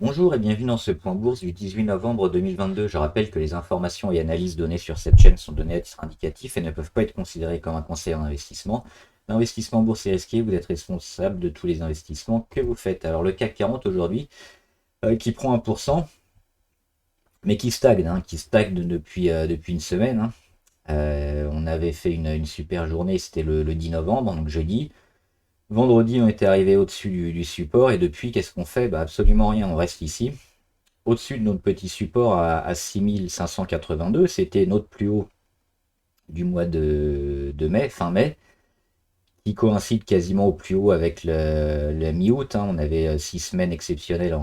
Bonjour et bienvenue dans ce point bourse du 18 novembre 2022. Je rappelle que les informations et analyses données sur cette chaîne sont données à titre indicatif et ne peuvent pas être considérées comme un conseil en investissement. L'investissement en bourse est risqué, vous êtes responsable de tous les investissements que vous faites. Alors le CAC 40 aujourd'hui, qui prend 1%, mais qui stagne depuis une semaine. On avait fait une super journée, c'était le 10 novembre, donc jeudi. Vendredi, on était arrivé au-dessus du support et depuis, qu'est-ce qu'on fait? Absolument rien, on reste ici au-dessus de notre petit support à 6582. C'était notre plus haut du mois de mai, fin mai, qui coïncide quasiment au plus haut avec le mi-août. On avait 6 semaines exceptionnelles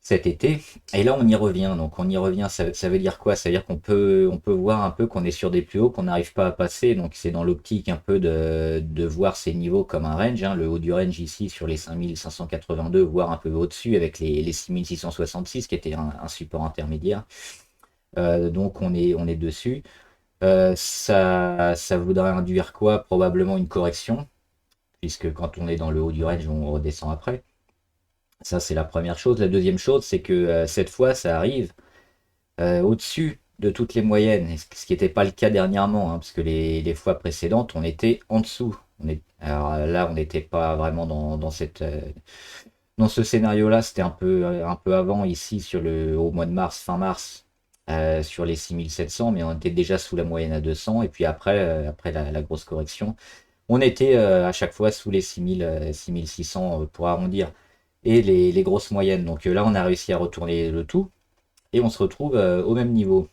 cet été. Et là, on y revient. Donc, on y revient. Ça veut dire quoi? Ça veut dire qu'on peut voir un peu qu'on est sur des plus hauts qu'on n'arrive pas à passer. Donc, c'est dans l'optique un peu de voir ces niveaux comme un range. Le haut du range ici sur les 5582, voire un peu au-dessus avec les 6666 qui était un support intermédiaire. Donc, on est dessus. Ça voudrait induire quoi? Probablement une correction, puisque quand on est dans le haut du range, on redescend après. Ça, c'est la première chose. La deuxième chose, c'est que cette fois, ça arrive au-dessus de toutes les moyennes, ce qui n'était pas le cas dernièrement, parce que les fois précédentes, on était en dessous. Alors là, on n'était pas vraiment dans ce scénario-là, c'était un peu avant, ici, au mois de mars, fin mars, sur les 6700, mais on était déjà sous la moyenne à 200, et puis après la grosse correction, on était à chaque fois sous les 6000, 6600 pour arrondir, et les grosses moyennes. Donc là, on a réussi à retourner le tout, et on se retrouve au même niveau.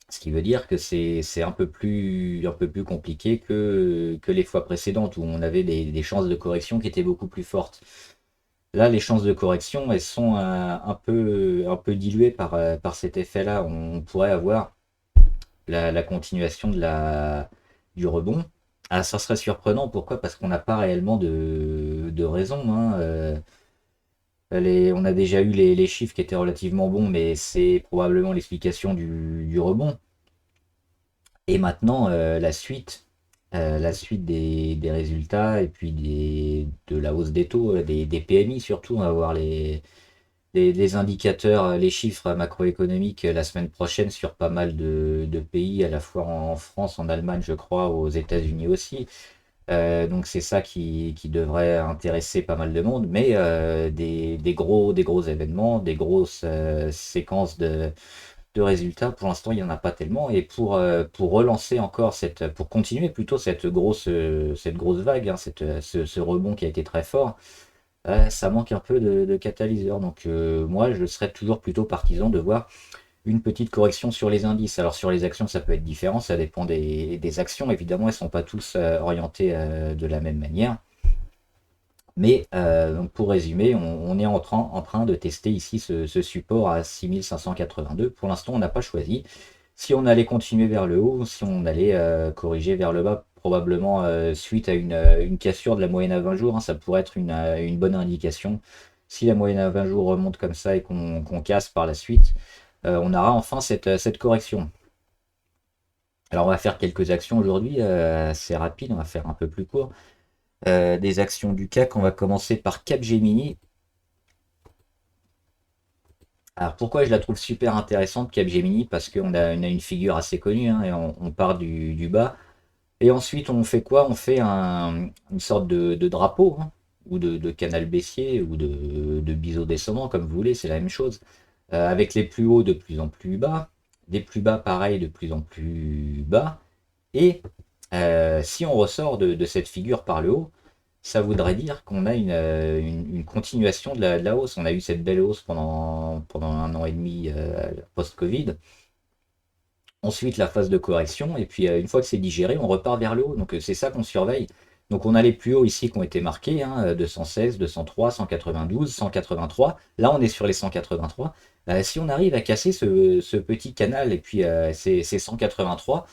Ce qui veut dire que c'est un peu plus compliqué que les fois précédentes, où on avait des chances de correction qui étaient beaucoup plus fortes. Là, les chances de correction, elles sont un peu diluées par cet effet-là. On pourrait avoir la continuation du rebond. Ah, ça serait surprenant. Pourquoi? Parce qu'on n'a pas réellement de raison. On a déjà eu les chiffres qui étaient relativement bons, mais c'est probablement l'explication du rebond. Et maintenant, la suite des résultats et puis de la hausse des taux, des PMI surtout. On va voir les indicateurs, les chiffres macroéconomiques la semaine prochaine sur pas mal de pays, à la fois en France, en Allemagne, je crois, aux États-Unis aussi. Donc c'est ça qui devrait intéresser pas mal de monde, mais des gros événements, des grosses séquences de résultats, pour l'instant il n'y en a pas tellement. Et pour relancer encore pour continuer plutôt cette grosse vague, ce rebond qui a été très fort, ça manque un peu de catalyseur. Donc moi, je serais toujours plutôt partisan de voir une petite correction sur les indices. Alors sur les actions, ça peut être différent, ça dépend des actions. Évidemment, elles ne sont pas tous orientées de la même manière. Mais donc pour résumer, on est en train de tester ici ce support à 6582. Pour l'instant, on n'a pas choisi si on allait continuer vers le haut ou si on allait corriger vers le bas, probablement suite à une cassure de la moyenne à 20 jours. Ça pourrait être une bonne indication. Si la moyenne à 20 jours remonte comme ça et qu'on casse par la suite, on aura enfin cette correction. Alors on va faire quelques actions aujourd'hui, assez rapides, on va faire un peu plus court. Des actions du CAC, on va commencer par Capgemini. Alors pourquoi je la trouve super intéressante Capgemini? Parce qu'on a une figure assez connue, et on part du bas. Et ensuite on fait quoi? On fait une sorte de drapeau, ou de canal baissier, ou de biseau descendant, comme vous voulez, c'est la même chose. Avec les plus hauts de plus en plus bas, des plus bas pareil de plus en plus bas. Et si on ressort de cette figure par le haut, ça voudrait dire qu'on a une continuation de la hausse. On a eu cette belle hausse pendant 1 an et demi post-Covid. Ensuite, la phase de correction. Et puis, une fois que c'est digéré, on repart vers le haut. Donc, c'est ça qu'on surveille. Donc, on a les plus hauts ici qui ont été marqués, 216, 203, 192, 183. Là, on est sur les 183. Si on arrive à casser ce petit canal et puis ces 183,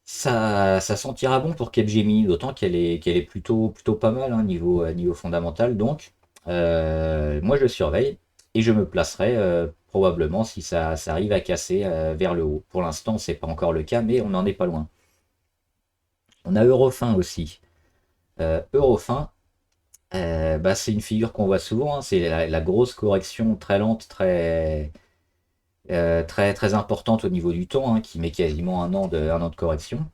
ça sentira bon pour Capgemini, d'autant qu'elle est plutôt pas mal, niveau fondamental. Donc, moi je surveille et je me placerai probablement si ça arrive à casser vers le haut. Pour l'instant, c'est pas encore le cas, mais on n'en est pas loin. On a Eurofin aussi. Eurofin, Bah, c'est une figure qu'on voit souvent, hein, c'est la grosse correction très lente, très importante au niveau du temps, hein, qui met quasiment un an de correction.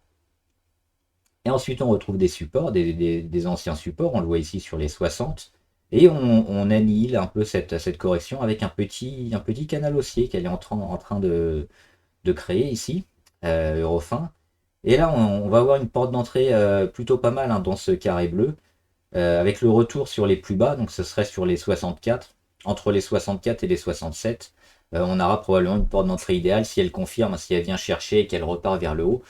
Et ensuite, on retrouve des supports, des anciens supports, on le voit ici sur les 60. Et on annihile un peu cette correction avec un petit canal haussier qu'elle est en train de créer ici, Eurofin. Et là, on va avoir une porte d'entrée plutôt pas mal, hein, dans ce carré bleu, avec le retour sur les plus bas, donc ce serait sur les 64, entre les 64 et les 67. On aura probablement une porte d'entrée idéale si elle confirme, si elle vient chercher et qu'elle repart vers le haut.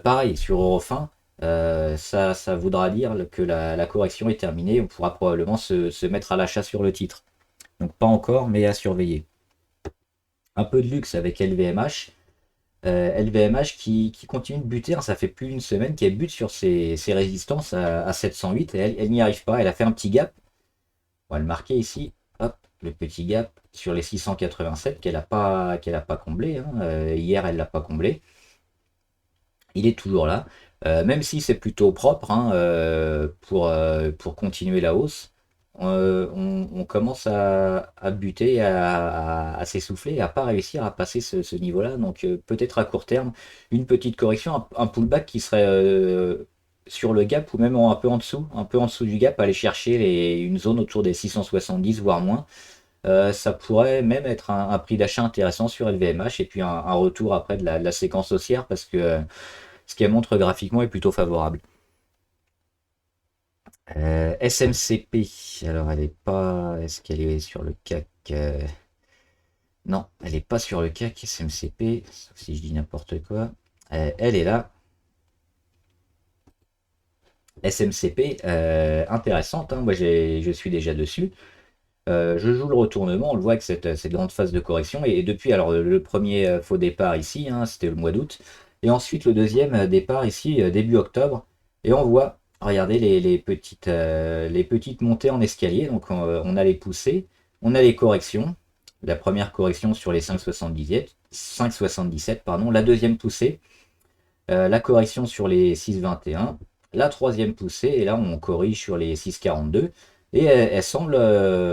Pareil, sur Eurofin, ça voudra dire que la correction est terminée. On pourra probablement se mettre à l'achat sur le titre. Donc pas encore, mais à surveiller. Un peu de luxe avec LVMH. LVMH qui continue de buter, hein, ça fait plus d'une semaine qu'elle bute sur ses résistances à 708 et elle n'y arrive pas. Elle a fait un petit gap. On va le marquer ici. Hop, le petit gap sur les 687 qu'elle a pas comblé, hein. Hier, elle l'a pas comblé. Il est toujours là. Même si c'est plutôt propre, hein, pour continuer la hausse. On commence à buter, à s'essouffler et à pas réussir à passer ce niveau-là. Donc peut-être à court terme, une petite correction, un pullback qui serait sur le gap ou même un peu en dessous du gap, aller chercher une zone autour des 670 voire moins. Ça pourrait même être un prix d'achat intéressant sur LVMH et puis un retour après de la séquence haussière parce que ce qu'elle montre graphiquement est plutôt favorable. SMCP, alors elle est pas. Est-ce qu'elle est sur le CAC? Non, elle n'est pas sur le CAC SMCP, sauf si je dis n'importe quoi. Elle est là. SMCP, intéressante, hein. Moi je suis déjà dessus. Je joue le retournement, on le voit avec cette grande phase de correction. Et depuis, alors le premier faux départ ici, hein, c'était le mois d'août. Et ensuite le deuxième départ ici, début octobre. Et on voit, regardez les petites montées en escalier. Donc on a les poussées, on a les corrections. La première correction sur les 5,77, pardon. La deuxième poussée, la correction sur les 6,21. La troisième poussée, et là on corrige sur les 6,42. Et elle semble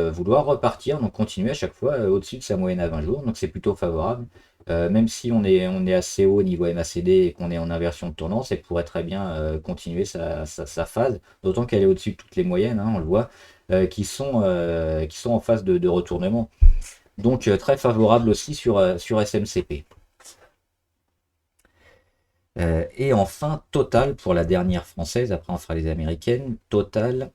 vouloir repartir, donc continuer à chaque fois au-dessus de sa moyenne à 20 jours. Donc c'est plutôt favorable. Même si on est assez haut au niveau MACD et qu'on est en inversion de tendance, elle pourrait très bien continuer sa phase. D'autant qu'elle est au-dessus de toutes les moyennes, hein, on le voit, qui sont en phase de retournement. Donc très favorable aussi sur SMCP. Et enfin, Total pour la dernière française. Après on fera les américaines. Total.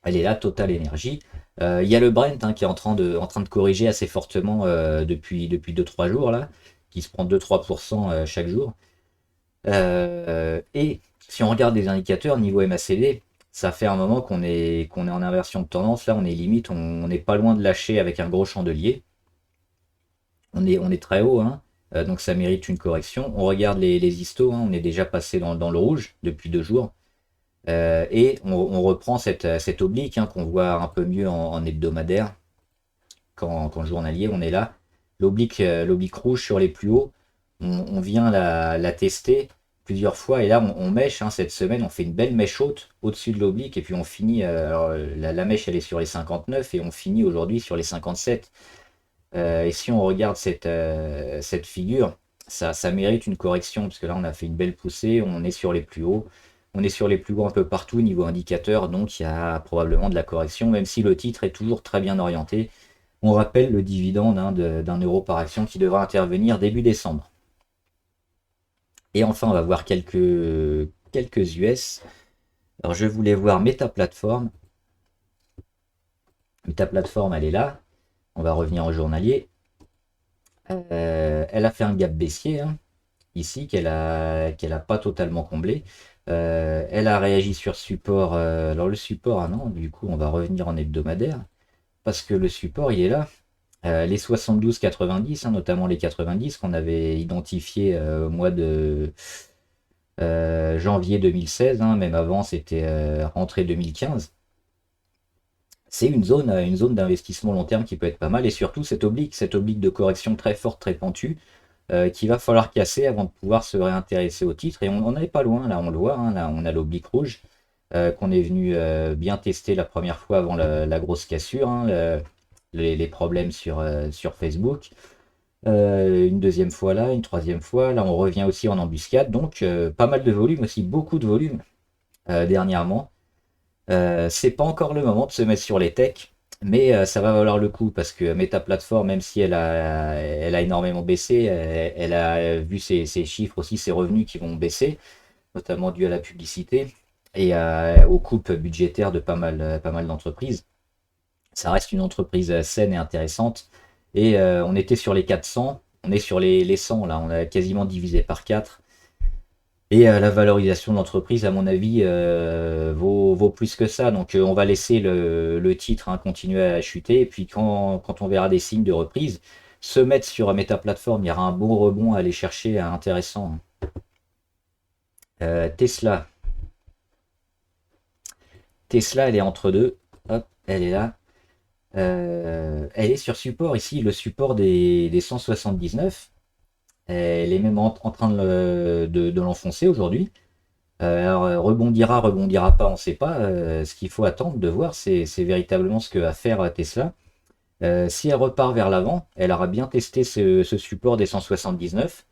Elle est là, Total Energy. Il y a le Brent, hein, qui est en train de corriger assez fortement depuis 2-3 jours, là, qui se prend 2-3% chaque jour. Et si on regarde les indicateurs niveau MACD, ça fait un moment qu'on est en inversion de tendance. Là, on est limite, on n'est pas loin de lâcher avec un gros chandelier. On est très haut, hein, donc ça mérite une correction. On regarde les histos, hein, on est déjà passé dans le rouge depuis 2 jours. Et on reprend cette oblique, hein, qu'on voit un peu mieux en hebdomadaire qu'en journalier. On est là. L'oblique rouge sur les plus hauts, on vient la tester plusieurs fois. Et là, on mèche, hein, cette semaine. On fait une belle mèche haute au-dessus de l'oblique. Et puis on finit. Alors, la mèche, elle est sur les 59 et on finit aujourd'hui sur les 57. Et si on regarde cette figure, ça mérite une correction parce que là, on a fait une belle poussée. On est sur les plus hauts. On est sur les plus hauts un peu partout niveau indicateur, donc il y a probablement de la correction, même si le titre est toujours très bien orienté. On rappelle le dividende, hein, d'un euro par action qui devra intervenir début décembre. Et enfin, on va voir quelques US. Alors, je voulais voir Meta Platform. Meta Platform, elle est là. On va revenir au journalier. Elle a fait un gap baissier, hein, ici, qu'elle a pas totalement comblé. Elle a réagi sur support. Alors le support, ah non, du coup on va revenir en hebdomadaire. Parce que le support il est là. Les 72-90, hein, notamment les 90 qu'on avait identifié au mois de janvier 2016, hein, même avant c'était rentrée 2015. C'est une zone d'investissement long terme qui peut être pas mal. Et surtout cette oblique de correction très forte, très pentue, qu'il va falloir casser avant de pouvoir se réintéresser au titre. Et on n'en est pas loin, là on le voit, hein, là on a l'oblique rouge. qu'on est venu bien tester la première fois avant la grosse cassure, hein, les problèmes sur Facebook. Une deuxième fois là, une troisième fois. Là, on revient aussi en embuscade. Donc, pas mal de volume aussi, beaucoup de volume dernièrement. C'est pas encore le moment de se mettre sur les techs, mais ça va valoir le coup parce que Meta Platform, même si elle a énormément baissé, elle a vu ses chiffres aussi, ses revenus qui vont baisser, notamment dû à la publicité et aux coupes budgétaires de pas mal d'entreprises. Ça reste une entreprise saine et intéressante. Et on était sur les 400, on est sur les 100 là, on a quasiment divisé par 4. Et la valorisation de l'entreprise, à mon avis, vaut plus que ça. Donc on va laisser le titre hein, continuer à chuter. Et puis quand on verra des signes de reprise, se mettre sur Meta Platform, il y aura un bon rebond à aller chercher intéressant. Tesla. Tesla, elle est entre deux. Hop, elle est là. Elle est sur support ici, le support des 179. Elle est même en train de l'enfoncer aujourd'hui. Alors, rebondira pas, on ne sait pas. Ce qu'il faut attendre de voir, c'est véritablement ce que va faire Tesla. Si elle repart vers l'avant, elle aura bien testé ce support des 179.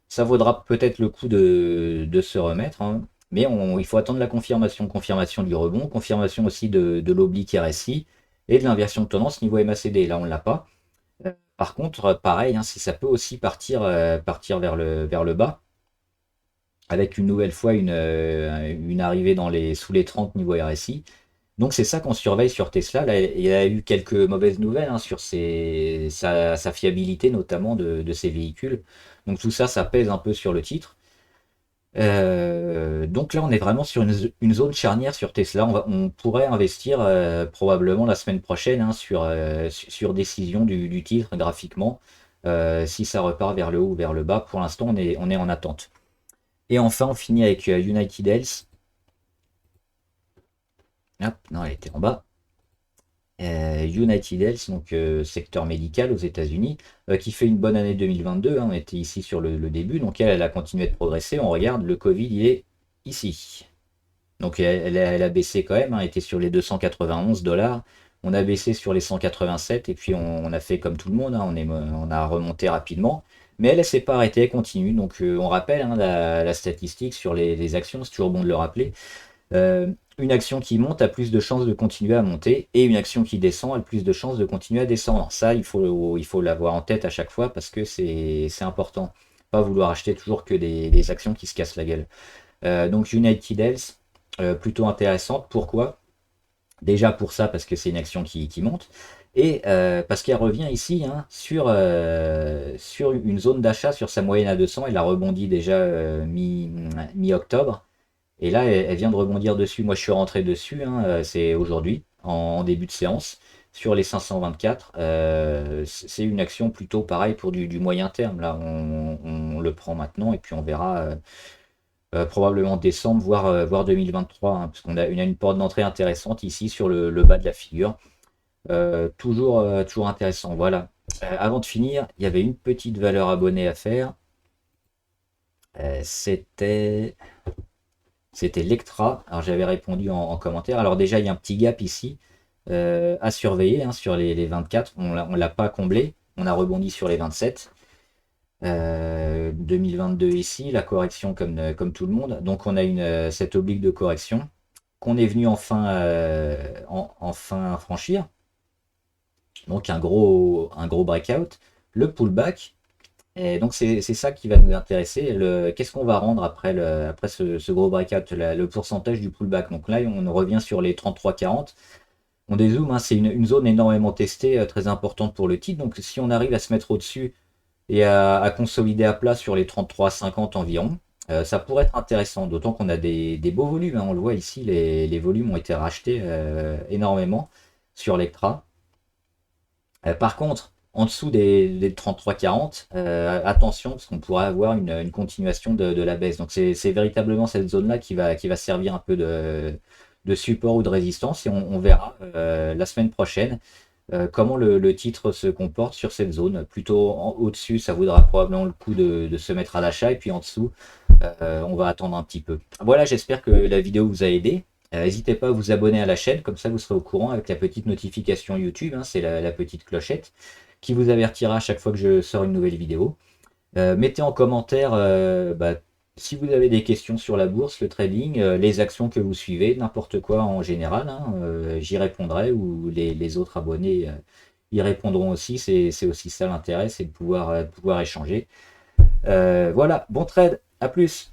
Ça vaudra peut-être le coup de se remettre, hein. Mais il faut attendre la confirmation du rebond, confirmation aussi de l'oblique RSI et de l'inversion de tendance niveau MACD. Là, on ne l'a pas. Par contre, pareil, hein, si ça peut aussi partir vers le bas, avec une nouvelle fois une arrivée sous les 30 niveau RSI. Donc c'est ça qu'on surveille sur Tesla. Là, il y a eu quelques mauvaises nouvelles hein, sur sa fiabilité notamment de ses véhicules. Donc tout ça, ça pèse un peu sur le titre. Donc là, on est vraiment sur une zone charnière sur Tesla. On pourrait investir probablement la semaine prochaine hein, sur décision du titre graphiquement. Si ça repart vers le haut ou vers le bas, pour l'instant, on est en attente. Et enfin, on finit avec United Health. Hop, non, elle était en bas. United Health, donc secteur médical aux États-Unis, qui fait une bonne année 2022. Hein, on était ici sur le début, donc elle a continué de progresser. On regarde, le Covid, il est ici. Donc elle a baissé quand même, hein, elle était sur les 291 dollars. On a baissé sur les 187 et puis on a fait comme tout le monde, hein, on a remonté rapidement. Mais elle ne s'est pas arrêtée, elle continue. Donc on rappelle hein, la statistique sur les actions, c'est toujours bon de le rappeler. Une action qui monte a plus de chances de continuer à monter et une action qui descend a plus de chances de continuer à descendre. Ça, il faut l'avoir en tête à chaque fois parce que c'est important. Pas vouloir acheter toujours que des actions qui se cassent la gueule. Donc United Health, plutôt intéressante. Pourquoi? Déjà pour ça, parce que c'est une action qui monte. Et parce qu'elle revient ici hein, sur une zone d'achat sur sa moyenne à 200. Elle a rebondi déjà mi-octobre. Et là, elle vient de rebondir dessus. Moi, je suis rentré dessus, hein, c'est aujourd'hui, en début de séance, sur les 524. C'est une action plutôt pareil pour du moyen terme. Là, on le prend maintenant et puis on verra probablement décembre, voire 2023, hein, parce qu'on a une porte d'entrée intéressante ici sur le bas de la figure. Toujours intéressant. Voilà. Avant de finir, il y avait une petite valeur abonnée à faire. C'était Lectra. Alors j'avais répondu en commentaire. Alors déjà, il y a un petit gap ici à surveiller hein, sur les 24. On ne l'a pas comblé. On a rebondi sur les 27. 2022 ici, la correction comme tout le monde. Donc on a cette oblique de correction qu'on est venu enfin franchir. Donc un gros breakout. Le pullback. Et donc c'est ça qui va nous intéresser. Qu'est-ce qu'on va rendre après ce gros breakout, le pourcentage du pullback. Donc là, on revient sur les 33-40. On dézoome, hein, c'est une zone énormément testée, très importante pour le titre. Donc si on arrive à se mettre au-dessus et à consolider à plat sur les 33-50 environ, ça pourrait être intéressant. D'autant qu'on a des beaux volumes, hein. On le voit ici, les volumes ont été rachetés énormément sur Lectra. Par contre, en dessous des 33-40, attention, parce qu'on pourrait avoir une continuation de la baisse. Donc c'est véritablement cette zone-là qui va servir un peu de support ou de résistance. Et on verra la semaine prochaine comment le titre se comporte sur cette zone. Plutôt au-dessus, ça vaudra probablement le coup de se mettre à l'achat. Et puis en dessous, on va attendre un petit peu. Voilà, j'espère que la vidéo vous a aidé. N'hésitez pas à vous abonner à la chaîne, comme ça vous serez au courant avec la petite notification YouTube, hein, c'est la petite clochette qui vous avertira à chaque fois que je sors une nouvelle vidéo. Mettez en commentaire si vous avez des questions sur la bourse, le trading, les actions que vous suivez, n'importe quoi en général, hein, j'y répondrai ou les autres abonnés y répondront aussi. C'est aussi ça l'intérêt, c'est de pouvoir échanger. Voilà, bon trade, à plus.